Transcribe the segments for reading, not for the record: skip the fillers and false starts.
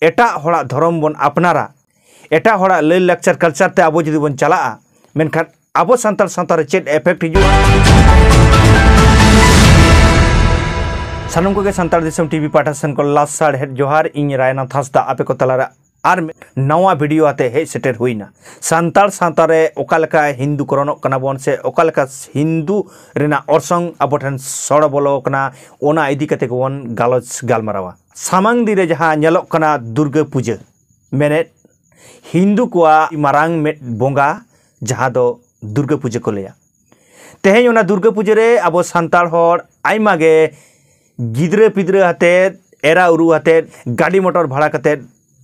एटा होड़ा धर्म बन अपनारा एटा होड़ा लय लाकचार कल्चर ते अब जुदी बन चला मेनखान अब सानतार सावता रे चेद एफेक्ट हिजुआ सानम को सानतार दिसम टीवी पाठासन को लास्ट साड़ हेड जोहार इन रायनाथ हांसदा आपे को तलारा आर नवा वीडियो आते हे सेटेर हुईना सानतार सावता रे ओकालका हिंदू करणक कना बन से ओकालका हिंदू रेना अरसंग अबठन सड़ बोलो कना ओना इदी कते बन गालोच गालमारावा सामांग दिरे जहां नेलोक कना दुर्गा पूजा मेने हिंदू कोआ मारांग में बोंगा जहां दो दुर्गा पूजा को लेया तेहें ओना दुर्गा पूजा रे अब सानतार होड़ आइमा गे गिद्रे पिद्रे हाते एरा उरु हाते गाड़ी मोटर भाड़ा कते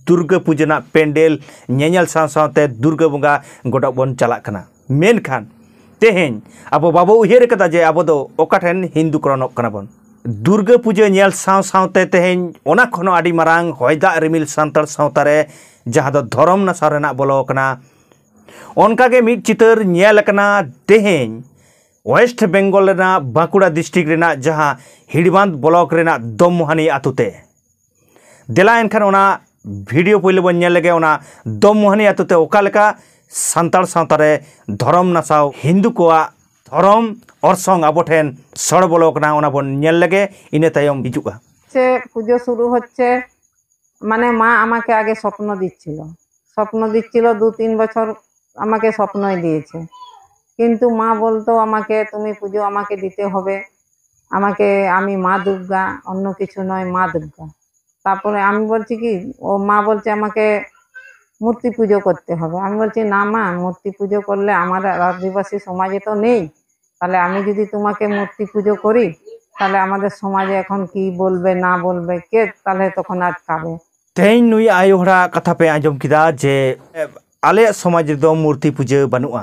दुर्गा पूजना पेंडेल नेल साव सावते दुर्गा बोंगा गोटा बन चला कना मेनखान तेहें अब बाबो उहेर कदा जे अब दो ओकाठेन हिंदू करणक कना बन दुर्गा पूजा नेल साव सावते तेहें ओना खनो आडी मारांग होयदा रिमिल सानतार सावता रे जहां दो धर्म नासा रेना बोलो कना ओनका गे मिट चितर नेल कना तेहें वेस्ट बेंगल रेना बांकुड़ा डिस्ट्रिक्ट रेना जहां हिड़बांध ब्लॉक रेना दममोहानी आतुते देला एनखान ओना वीडियो पहले बन नेल लगे ओना दममोहानी आतुते ओकालेका सानतार सावता रे धर्म नासाव हिंदू कोआ धर्म अरसंग आबोठेन सड़ बोलो कना ओना बन नेल लगे इने तायम हिजुगा से पूजो शुरू होच्छे माने मा आमाके आगे स्वप्न दिच्छिलो 2-3 বছর আমাকে স্বপ্নই দিয়েছে কিন্তু মা বলতো আমাকে তুমি পুজো আমাকে দিতে হবে আমাকে আমি মা দুর্গা অন্য কিছু নয় মা দুর্গা তারপরে আমি বলছি কি ও মা বলছে আমাকে মূর্তি পুজো করতে হবে আমি বলছি না মা মূর্তি পুজো করলে আমার আদিবাসী সমাজে তো নেই তাহলে আমি যদি তোমাকে মূর্তি পুজো করি তাহলে আমাদের সমাজে এখন কি বলবে না বলবে কে তাহলে তখন আটকাবে तेहें नुई आयो हड़ा कथा पे आंजम किदा जे आले समाज दो मूर्ति पूजा बनुआ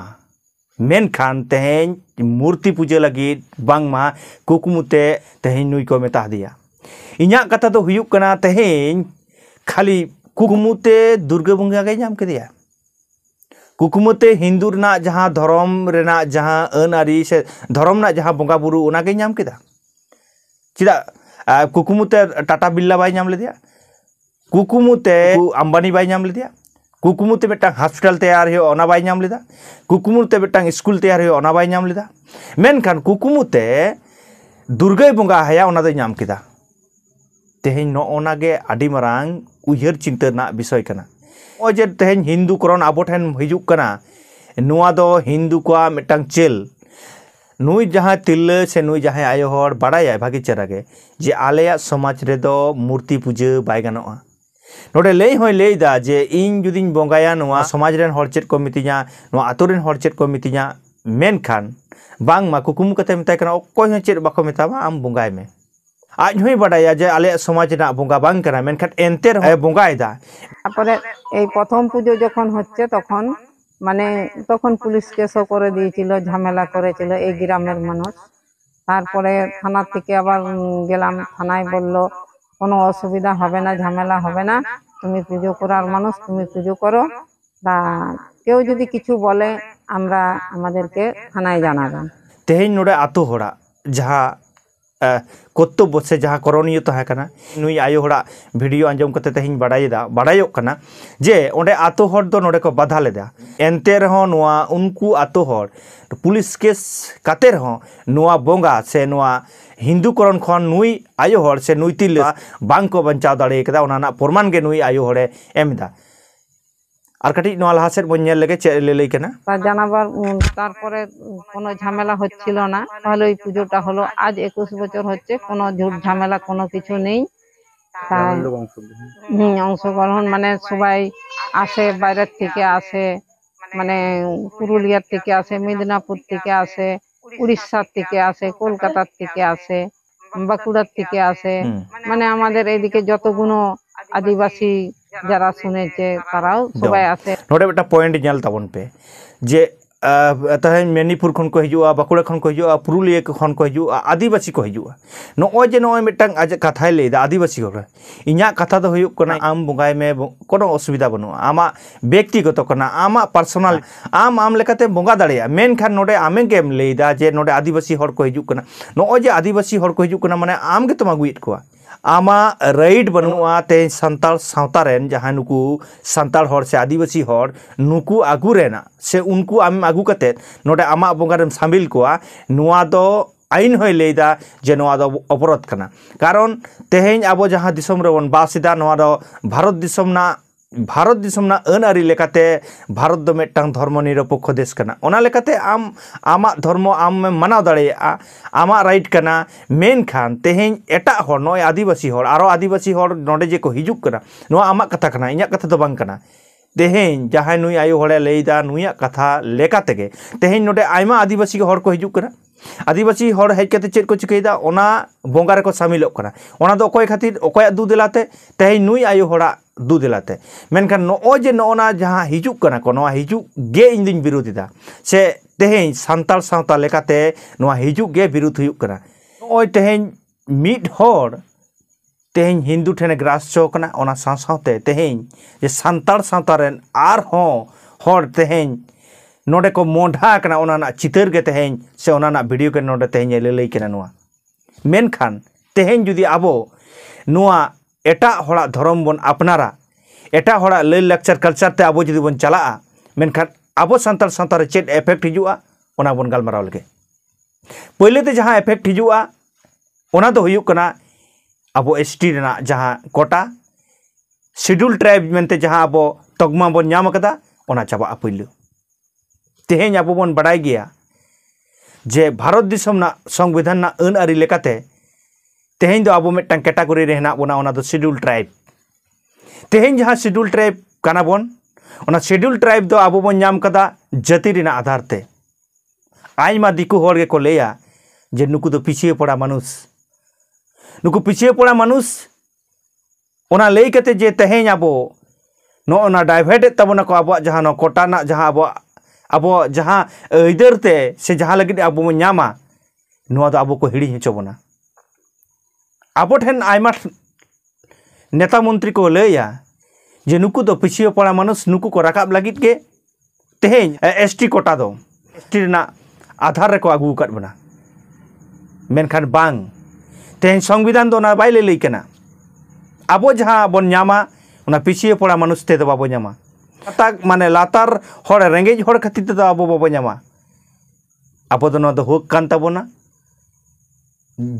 मेनखान तेहें मूर्ति पूजा लगी बांगमा कुकुमुते तेहें नुई को मेता दिया इन्या कथा तो हुयुक कना तेहें खाली कुकुमुते दुर्गा बोंगा गे नाम के दिया कुकुमुते हिंदू रेना जहां धर्म रेना जहां अनारी से धर्म ना जहां बोंगा बुरु ओना गे नाम केदा चिदा कुकुमुते टाटा बिल्ला बाय नाम ले दिया कुकुमुते अंबानी बाय नाम ले दिया कुकुमुते बेटा हॉस्पिटल तैयार हो ओना बाय नाम लेदा कुकुमुते बेटा स्कूल तैयार हो ओना बाय नाम लेदा मेनखान कुकुमुते दुर्गा बोंगा हाया ओना दो नाम केदा तेहें नो ओना गे आडी मारांग उयहर चिंता ना विषय कना ओ जे तेहें हिंदू करण आबोठेन हिजुक कना नोआ दो हिंदू कोआ मेटांग चेल नुई जहां तिल्ला से नुई जहां आयो होड़ बाड़ाया भागी चरागे जे आलेया समाज रे दो मूर्ति पूजा बाय गानोआ नोडे लई होय लईदा जे इन जुदिन बोंगाया नोआ समाज रेन होड़ चेट को मितिया नोआ आतु रेन होड़ चेट को मितिया मेनखान बांग मा कुकुम कते मिताय कना ओकोय हो चेट बाको मितावा आम बोंगाय में आज होय बाड़ाया जे आले समाज ना बोंगा बांग कना मेनखान एनते रे बोंगायदा তারপরে এই প্রথম পুজো যখন হচ্ছে তখন মানে তখন পুলিশ কেসও করে দিয়েছিল ঝামেলা করেছিল এই গ্রামের মানুষ তারপরে থানা থেকে আবার গেলাম থানায় বলল কোনো অসুবিধা হবে না ঝামেলা হবে না তুমি পুজো করার মানুষ তুমি পুজো করো বা কেউ যদি কিছু বলে আমরা আমাদেরকে থানায় জানাবেন तेहें नोडे आतो होड़ा जहां कर्तव्य से जहां करणीय तहे कना नुई आयो होड़ा वीडियो आंजम कते तेहें बाड़ायोक कना जे ओंडे आतो होड़ दो नोडे को बाधा लेदा एनते रहो नोआ उनको आतो होड़ पुलिस केस काते रहो नोआ बोंगा से नोआ हिंदू करण खन नुई आयो होड़ से नुई तिल बांग को बंचाव दाड़े कदा ओना ना प्रमाण गे नुई आयो होड़े एमदा আর কাটি নোয়া লাহাসের বন্যার লেগে লেলেই কেনা তার জানাবার তারপরে কোনো ঝামেলা হচ্ছিল না তাহলে ওই পুজোটা হলো আজ 21 বছর হচ্ছে কোনো ঝুট ঝামেলা কোনো কিছু নেই তাই অংশগ্রহণ মানে সবাই আসে বাইরের থেকে আসে মানে পুরুলিয়ার থেকে আসে মেদিনীপুর থেকে আসে উড়িষ্যার থেকে আসে কলকাতার থেকে আসে বাঁকুড়ার থেকে আসে মানে আমাদের এইদিকে যতগুলো আদিবাসী যারা শুনেছে তারাও সবাই আছে নোডে একটা পয়েন্ট নেল তাবন पे जे तहे मेनीपुर खन को हिजुआ बाकुड़ा खन को हिजुआ पुरुलिया खन को हिजुआ आदिवासी को हिजुआ नोय जे नोय मिटang आज कथाय लेदा आदिवासी को इन्या कथा दो हुयुक कना आम बुंगाय में कोनो असुविधा बनु आमा व्यक्तिगत कना आमा पर्सनल आम लेकाते बुंगा दाड़िया मेन खान नोडे आमे गेम लेदा जे नोडे आदिवासी हर को हिजुक कना नोय जे आदिवासी हर को हिजुक कना माने आम गे तमा गुइट कोआ आमा राइट बनुआ ते संताल सावतारेन जहां नुकु संताल हर से आदिवासी हर नुकु आगु रेना से उनको आम आगु कते नोडे आमा बोंगारेम शामिल कोआ नुआ दो आईन होय लेदा जे नुआ दो अपराध कना कारण तेहेन आबो जहां दिसम रे बन बासिदा नुआ दो भारत दिसम ना अन आरी लेकाते भारत दो मेटटांग धर्म निरपेक्ष देश कना ओना लेकाते आम आमा धर्म आम मानाव दाड़ेया आमा राइट कना मेन खान तेहेन एटा हर नय आदिवासी हर आरो आदिवासी हर नोडे जे को हिजुक कना नुआ आमा कथा कना इन्या कथा दो बांग कना तेहेन जहां नुई आयो हड़े लेदा नुया कथा लेकाते गे तेहेन नोडे आयमा आदिवासी हर को हिजुक कना आदिवासी हर हेज कते चेद को चिकैदा ओना बोंगा रे को शामिलोग कना ओना दो अकोय खातिर अकोय दू दिलाते तेहेन नुई आयो हड़ा दू दिलाते मेनखान नो जे नोना जहां हिजुक कना को नोआ हिजुक गे इन दिन विरोधिदा से तेहेन संताल सावता लेकाते नोआ हिजुक गे विरोध हुयुक कना नोय तेहेन मिड हर तेहेन हिंदू ठेने ग्रास चो कना ओना सावते तेहेन जे संताल सावता रेन आर हों हर तेहेन नोडे को मोढ़ा कना ओना ना चितर गे तेहेन से ओना ना वीडियो के नोडे तेहेन लई कना नोआ मेनखान तेहेन जुदी आबो नोआ एटा हड़ा धर्म बन अपनारा एटा हड़ा लई लेक्चर कल्चर ते आबो जुदी बन चला मेनखान आबो संताल सावता रे चेद एफेक्ट हिजुआ ओना बन गालमाराव लगे पहिले ते जहां एफेक्ट हिजुआ ओना दो हुयुक कना आबो एसटी रेना जहां कोटा शेड्यूल ट्राइब मेनते जहां आबो तगमा बन नाम कदा ओना चाबा पहिले तेहेन आबो बन बड़ाई गया जे भारत दिसम ना संविधान ना अन आरी लेकाते तेहेन दो आबो मेटटांग कैटेगरी रे हेना बोना ओना दो शेड्यूल ट्राइब तेहेन जहां शेड्यूल ट्राइब काना बोन ओना शेड्यूल ट्राइब दो आबो बन नाम कदा जाति रेना आधार ते आइमा दिकु हर गे को लेया जे नुकु दो पिछिए पड़ा मानुष नुकु पिछिए पड़ा मानुष ओना लई कते जे तेहेन आबो नो ओना डाइवर्ट तबना को आबो जहां नो कोटा ना जहां आबो जहां इधरते से जहां लगे आबो नामा नुआ दो आबो को हिड़ी हेचोबना आबो ठेन आयमा नेता मंत्री को लैया जे नुकु दो पिछिए पड़ा मानुष नुकु को राकाब लगित के तेहेन एसटी कोटा दो एसटी ना आधार रे को आगु कट बना मेनखान बांग तेहेन संविधान दो ना बाय लई कना आबो जहां बन नामा ओना पिछिए पड़ा मानुष ते दो बाबो नामा माने लातार हर रेंगेज हर खातिर ते आबो बाबो नामा आबो दो दो हक कान ताबोना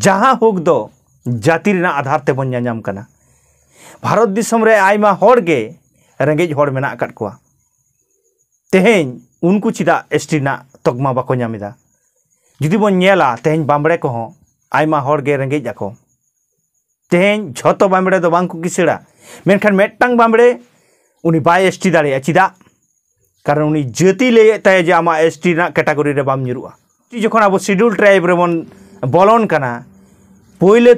जहां हक दो जाति रेना आधार ते बन नाम कना भारत दिसम रे आयमा हर गे रेंगेज हर मेना अकात कोआ तेहेन उनको चिदा एसटी ना तगमा बाको नामिदा जुदी बन नेला तेहेन बामड़े को हो आयमा हर गे रेंगेज आको तेहेन झोतो बामड़े दो बांग को किसेड़ा मेनखान मेटटांग बामड़े उनी बाय एसटी दाड़े चिदा कारण उनी जाति ले ताय जे आमा एसटी ना कैटेगरी रे बाम निरुआ जखन आबो शेड्यूल ट्राइब रे बन बोलन कना पहिले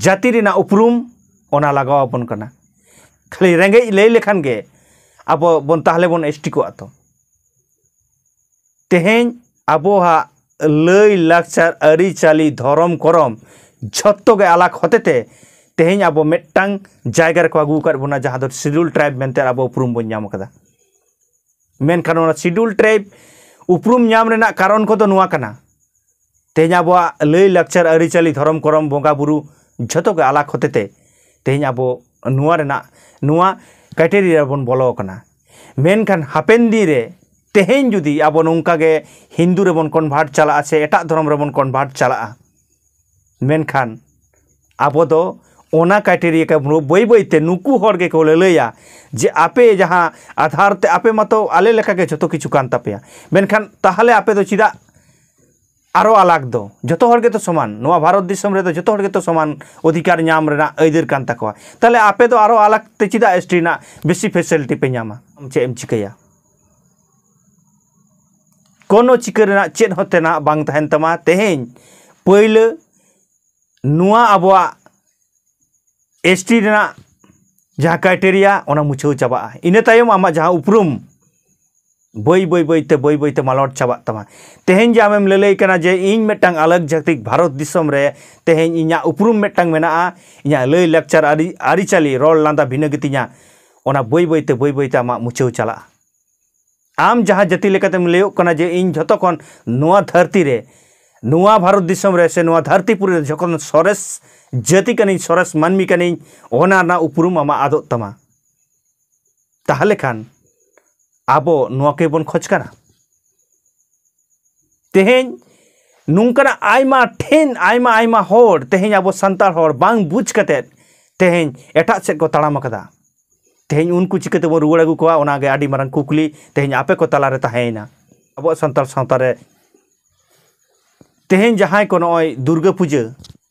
जाति रेना उपरुम ओना लगाव अपन कना खाली रेंगेज लई लेखान गे आबो बन ताहले बन एसटी को आतो तेहेन आबो हा लई लाक्चर आरी चाली धर्म करम झत्तो गे आलाक होतेते तेहेन आबो मेटटांग जायगा रे को आगु कर बना जहां दो शेड्यूल ट्राइब मेनते आबो उपरुम बन नाम कदा मेनखान ओना शेड्यूल ट्राइब उपरुम नाम रेना कारण को दो नुआ कना तेहेन आबो लई लाक्चर आरी चाली धर्म करम बोंगा बुरु झत्तो गे आलाक होतेते तेहेन आबो नुआ रेना नुआ कैटेगरी रे बन बोलो कना मेनखान हापेन दी रे तेहेन जुदी आबो नोंका गे हिंदू रे बन कन्भार्ट चला से एटा धर्म रे बन कन्भार्ट चला मेनखान आबो दो ओना कैटेगरी के बई बईते नुकु हर गे को लैया जे आपे जहां आधार ते आपे मतो आले लेका गे जतो किछु कान तापेया मेनखान ताहले आपे दो चिदा आरो अलग दो जतो हर गे तो समान नोआ भारत दिसम रे दो जतो हर गे तो समान अधिकार नाम रेना अइदर कान ताकोआ ताले आपे दो आरो अलग ते चिदा एसटी ना बेसी फैसिलिटी पे नामा चे एम चिकैया कोनो चिकर चेद होते ना बांग तहन तमा तेहेन पहिले नुआ आबोआ एसटी रेना जहां क्राइटेरिया ओना मुछाव चाबा इने तायम आमा जहां उपरुम बई बईते मालट चाबा तमा तेहेन जे आमेम ललई कना जे इन मेटांग अलग जाति भारत दिसम रे तेहेन इन्या उपरुम मेटांग मेना इन्या लई लेक्चर आरी चाली रोल लांदा भिन्न गतिnya ओना बई बईते आमा मुछाव चला आम जहां जाति लेकातेम लयो कना जे इन झतो कोन नोआ धरती रे नुआ भारत दिसम रे से नुआ धरतीपुरी जखन सरेस जाति कनी सरेस मानमी कनी ओना ना उपरुम आमा आदो तमा ताहले खान आबो नुआ के बन खोज कना तेहेन नुंकना आयमा ठेन आयमा आयमा होर तेहेन आबो संताल होर बांग बुझ कते तेहेन एटा से को तड़ाम कदा तेहेन उनको चिकते बो रुवाड़ अगु कोआ ओनागे आडी मारंग कुकली तेहेन आपे को तला रे ताहेना आबो संताल सावता रे तेहेन जहां को नय दुर्गा पूजा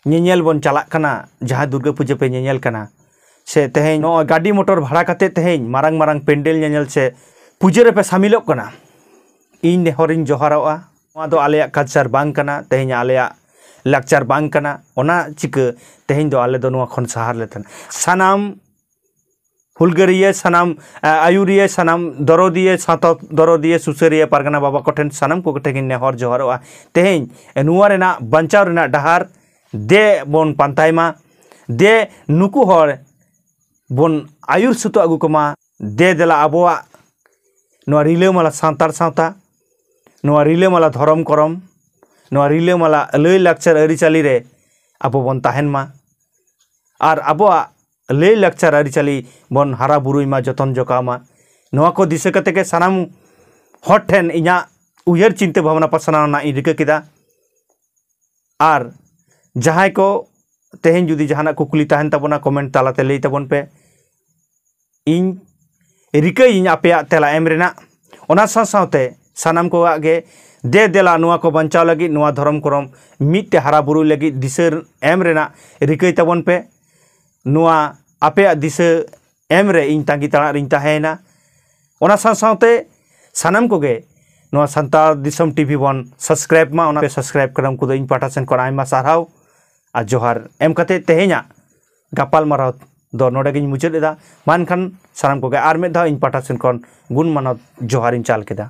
नेनेल बन चलाक कना जहां दुर्गा पूजा पे नेनेल कना से तेहेन नय गाड़ी मोटर भाड़ा कते तेहेन मारंग मारंग पेंडेल नेनेल से पूजा रे पे शामिलोग कना इन नेहरिन जोहारोआ नोआ दो आलेया कल्चर बांग कना तेहेन आलेया लाक्चर बांग कना ओना चिका तेहेन दो आले दो नोआ खन सहार लेतन सानाम हुलगरिया सानाम आयुरिया सानाम दरदिया साता दरदिया सुसरिया पारगना बाबा कोठेन सानाम को टेगिन नेहर जोहारोआ तेहेन नुआ रेना बंचाव रेना डहार दे बन पांतायमा दे नुकु हर बन आयुर सुतो अगु कमा दे देला आबोआ नुआ रिलामाला सांतार सावता नुआ रिलामाला धरम करम नुआ रिलामाला लय लाक्चर अरिचाली रे आबो बन ताहेन मा आर आबोआ लय लाक्चर अरिचाली बन हारा बुरुइमा जतन जकामा नुआ को दिशा कते के सानाम हर ठेन इना उयहर चिंता भावना पसना ना रिका केदा आर जहां को तेहेन जुदी जहाना कुकुली ताहेन ताबोना कमेंट तालाते लई ताबोन पे इन रिका इन आपेया तेला एम रेना ओना साथे सानाम को आगे दे देला नुआ को बंचाव लगी नुआ धर्म करम मिट्टे हारा बुरु लगी दिशा एम रेना रिका ताबोन पे नुआ आपेया दिशा एम रे इन तांगी ताड़ा रिन ताहेना ओना साथे सानाम को गे नुआ संताल दिसम टीवी बन सब्सक्राइब मा ओना पे सब्सक्राइब करम को इन पाटा सेन को आयमा सारहाव आ जोहार एम कते तेहेना गापाल माराव दो नोडे गिन मुचाद एदा मानखान सानाम को गे आर मेद धा इन पाटा सेन कोन गुण मानव जोहार इन चाल केदा।